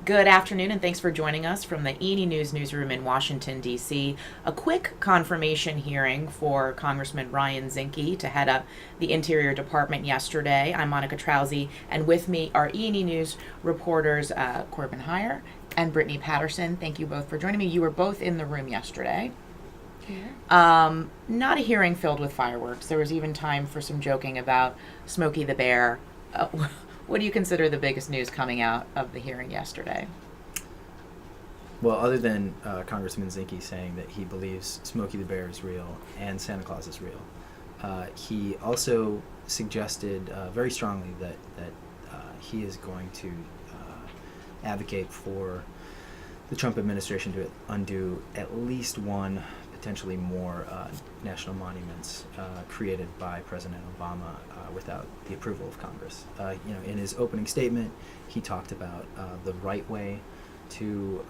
Good afternoon, and thanks for joining us from the News newsroom in Washington, D.C. A quick confirmation hearing for Congressman Ryan Zinke to head up the Interior Department yesterday. I'm Monica Trauzzi, and with me are News reporters Corbin Hiar and Brittany Patterson. Thank you both for joining me. You were both in the room yesterday. Not a hearing filled with fireworks. There was even time for some joking about Smokey the Bear. What do you consider the biggest news coming out of the hearing yesterday? Well, other than Congressman Zinke saying that he believes Smokey the Bear is real and Santa Claus is real, he also suggested very strongly that he is going to advocate for the Trump administration to undo at least one, potentially more, national monuments created by President Obama without the approval of Congress. In his opening statement, he talked about the right way to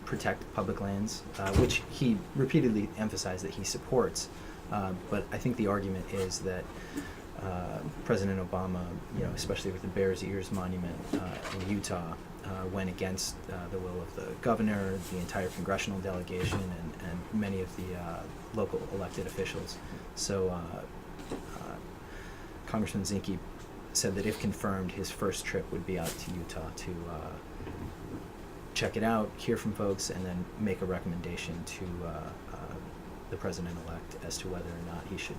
protect public lands, which he repeatedly emphasized that he supports. But I think the argument is that President Obama, especially with the Bears Ears Monument in Utah, went against the will of the governor, the entire congressional delegation, and many of the local elected officials. So Congressman Zinke said that if confirmed, his first trip would be out to Utah to check it out, hear from folks, and then make a recommendation to the president-elect as to whether or not he should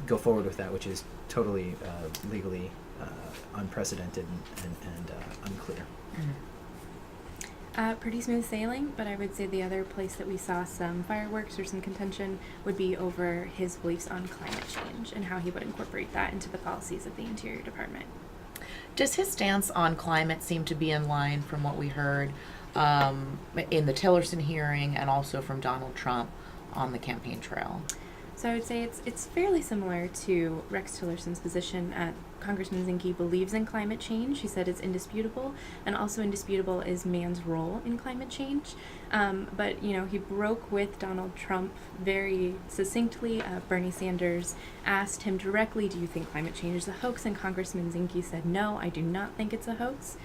go forward with that, which is totally legally unprecedented and unclear. Pretty smooth sailing, but I would say the other place that we saw some fireworks or some contention would be over his beliefs on climate change and how he would incorporate that into the policies of the Interior Department. Does his stance on climate seem to be in line from what we heard in the Tillerson hearing and also from Donald Trump on the campaign trail? So I would say it's fairly similar to Rex Tillerson's position. Congressman Zinke believes in climate change. He said it's indisputable, and also indisputable is man's role in climate change. But he broke with Donald Trump very succinctly. Bernie Sanders asked him directly, "Do you think climate change is a hoax?" And Congressman Zinke said, "No, I do not think it's a hoax."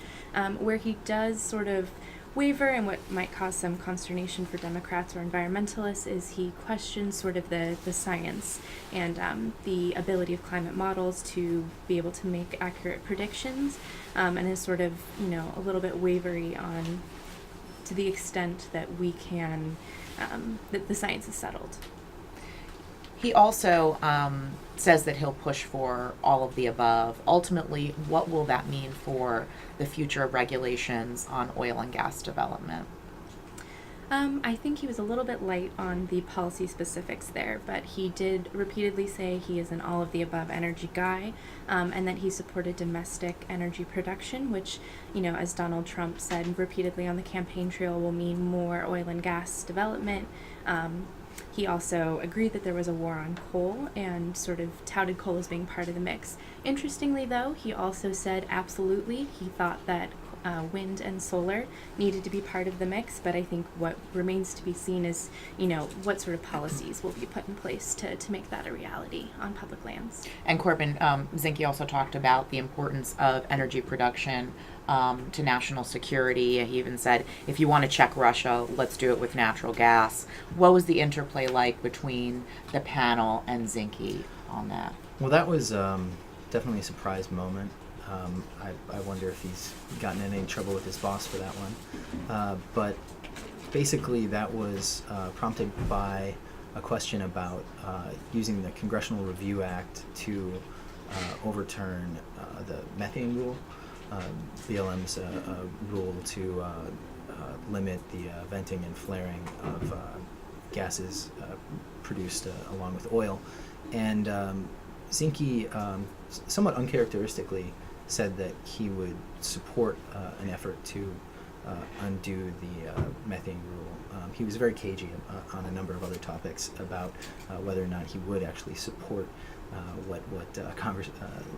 Where he does sort of waver and what might cause some consternation for Democrats or environmentalists is he questions sort of the science and the ability of climate models to be able to make accurate predictions, and is sort of a little bit wavery on to the extent that we can that the science is settled. He also says that he'll push for all of the above. Ultimately, what will that mean for the future of regulations on oil and gas development? I think he was a little bit light on the policy specifics there, but he did repeatedly say he is an all-of-the-above energy guy, and that he supported domestic energy production, which, as Donald Trump said repeatedly on the campaign trail, will mean more oil and gas development. He also agreed that there was a war on coal and sort of touted coal as being part of the mix. Interestingly, though, he also said absolutely he thought that wind and solar needed to be part of the mix, but I think what remains to be seen is, what sort of policies will be put in place to make that a reality on public lands. And Corbin, Zinke also talked about the importance of energy production to national security. He even said, if you want to check Russia, let's do it with natural gas. What was the interplay like between the panel and Zinke on that? Well, that was definitely a surprise moment. I wonder if he's gotten in any trouble with his boss for that one. But basically that was prompted by a question about using the Congressional Review Act to overturn the methane rule. BLM's rule to limit the venting and flaring of gases produced along with oil. And Zinke, somewhat uncharacteristically, said that he would support an effort to undo the methane rule. He was very cagey on a number of other topics about whether or not he would actually support what Congress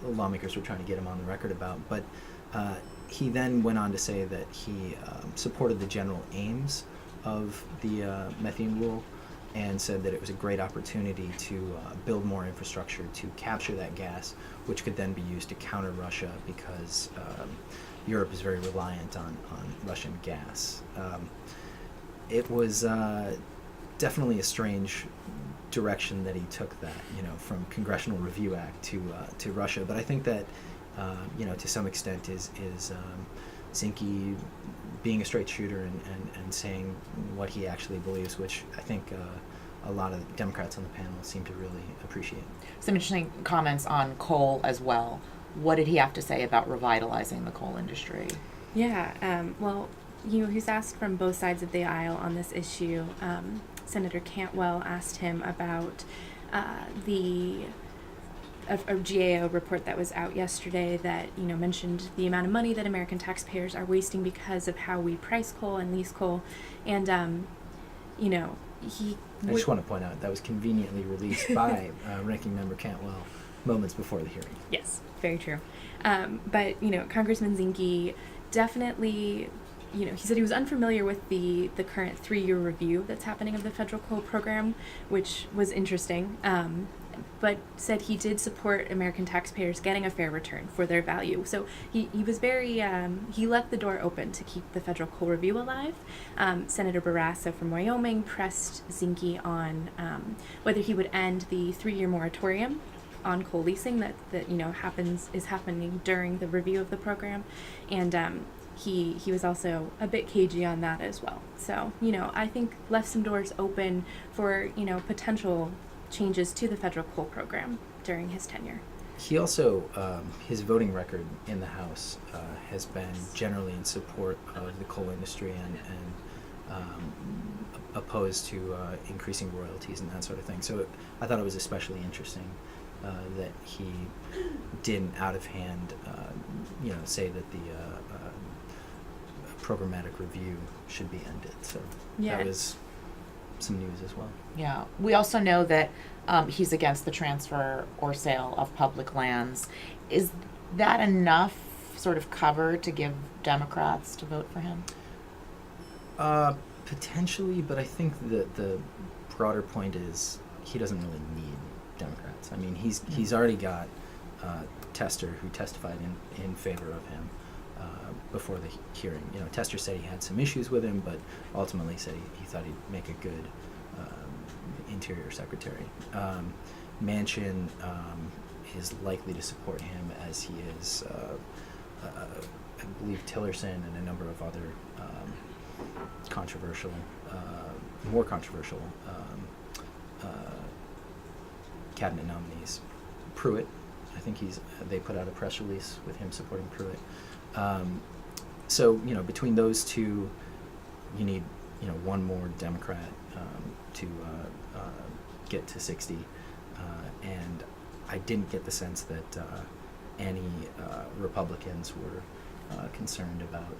lawmakers were trying to get him on the record about. But he then went on to say that he supported the general aims of the methane rule, and said that it was a great opportunity to build more infrastructure to capture that gas, which could then be used to counter Russia, because Europe is very reliant on Russian gas. It was definitely a strange direction that he took that, from Congressional Review Act to Russia. But I think that, to some extent is Zinke being a straight shooter and saying what he actually believes, which I think a lot of Democrats on the panel seem to really appreciate. Some interesting comments on coal as well. What did he have to say about revitalizing the coal industry? Yeah, well, he's asked from both sides of the aisle on this issue. Senator Cantwell asked him about a GAO report that was out yesterday that mentioned the amount of money that American taxpayers are wasting because of how we price coal and lease coal, and I just want to point out that was conveniently released by Ranking Member Cantwell moments before the hearing. Yes, very true. But Congressman Zinke definitely. He said he was unfamiliar with the current 3-year review that's happening of the federal coal program, which was interesting, but said he did support American taxpayers getting a fair return for their value. So he was very, he left the door open to keep the federal coal review alive. Senator Barrasso from Wyoming pressed Zinke on whether he would end the 3-year moratorium on coal leasing that is happening during the review of the program, and he was also a bit cagey on that as well. So, I think left some doors open for, potential changes to the federal coal program during his tenure. He also, his voting record in the House has been generally in support of the coal industry and opposed to increasing royalties and that sort of thing. So I thought it was especially interesting that he didn't out of hand, say that the programmatic review should be ended. So that was some news as well. Yeah. We also know that he's against the transfer or sale of public lands. Is that enough sort of cover to give Democrats to vote for him? Potentially, but I think that the broader point is he doesn't really need Democrats. I mean, he's already got Tester, who testified in favor of him before the hearing. Tester said he had some issues with him, but ultimately said he thought he'd make a good Interior Secretary. Manchin is likely to support him, as he is, I believe, Tillerson and a number of other more controversial cabinet nominees. Pruitt, I think they put out a press release with him supporting Pruitt. So between those two, you need one more Democrat to get to 60, and I didn't get the sense that any Republicans were concerned about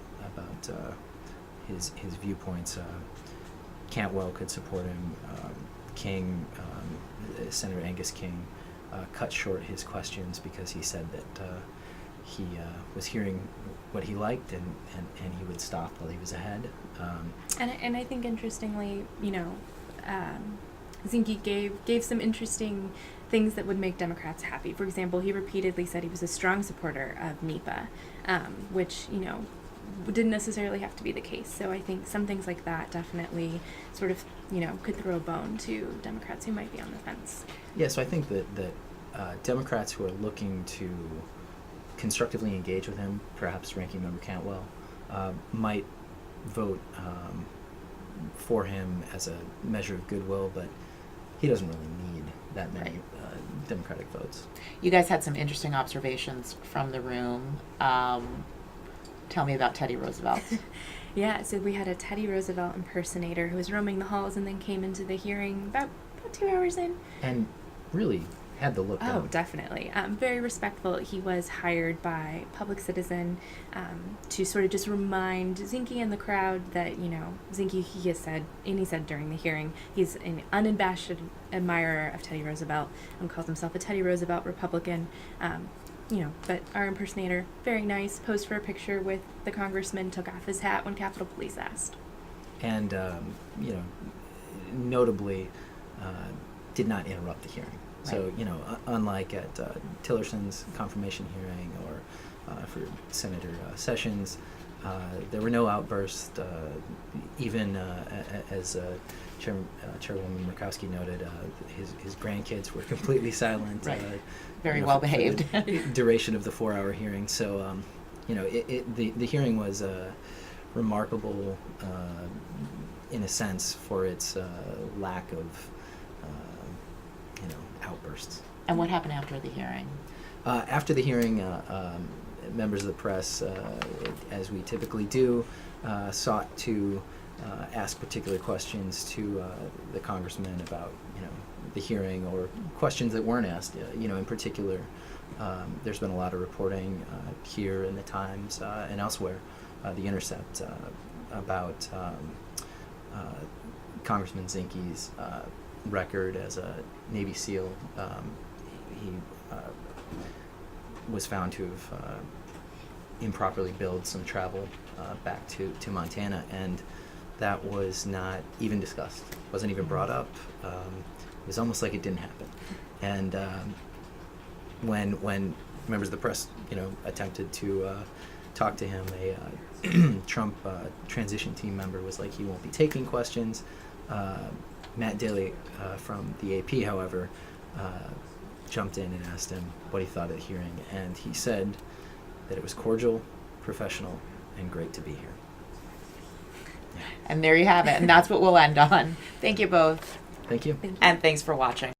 his viewpoints. Cantwell could support him. King, Senator Angus King, cut short his questions because he said that he was hearing what he liked and he would stop while he was ahead. And I think interestingly, Zinke gave some interesting things that would make Democrats happy. For example, he repeatedly said he was a strong supporter of NEPA, which didn't necessarily have to be the case. So I think some things like that definitely sort of could throw a bone to Democrats who might be on the fence. Yeah, so I think that Democrats who are looking to constructively engage with him, perhaps Ranking Member Cantwell, might vote for him as a measure of goodwill, but he doesn't really need that many Democratic votes. You guys had some interesting observations from the room. Tell me about Teddy Roosevelt. Yeah, so we had a Teddy Roosevelt impersonator who was roaming the halls and then came into the hearing about 2 hours in. And really had the look Oh, down. definitely. Very respectful. He was hired by Public Citizen to sort of just remind Zinke and the crowd that, Zinke, he said during the hearing, he's an unabashed admirer of Teddy Roosevelt and calls himself a Teddy Roosevelt Republican. But our impersonator, very nice, posed for a picture with the congressman, took off his hat when Capitol Police asked. And, notably, did not interrupt the hearing. So, unlike at Tillerson's confirmation hearing or for Senator Sessions. There were no outbursts, even as Chairwoman Murkowski noted, his grandkids were completely silent. Right. Very well behaved. For the duration of the 4-hour hearing. So, the hearing was remarkable in a sense for its lack of, outbursts. And what happened after the hearing? After the hearing, members of the press, as we typically do, sought to ask particular questions to the congressman about, the hearing, or questions that weren't asked. In particular, there's been a lot of reporting here in the Times and elsewhere, The Intercept, about Congressman Zinke's record as a Navy SEAL. He was found to have improperly billed some travel back to Montana, and that was not even discussed, wasn't even brought up. It was almost like it didn't happen. And when members of the press, attempted to talk to him, a Trump transition team member was like, he won't be taking questions. Matt Daly from the AP, however, jumped in and asked him what he thought of the hearing, and he said that it was cordial, professional, and great to be here. And there you have it. And that's what we'll end on. Thank you both. Thank you. Thank you. And thanks for watching.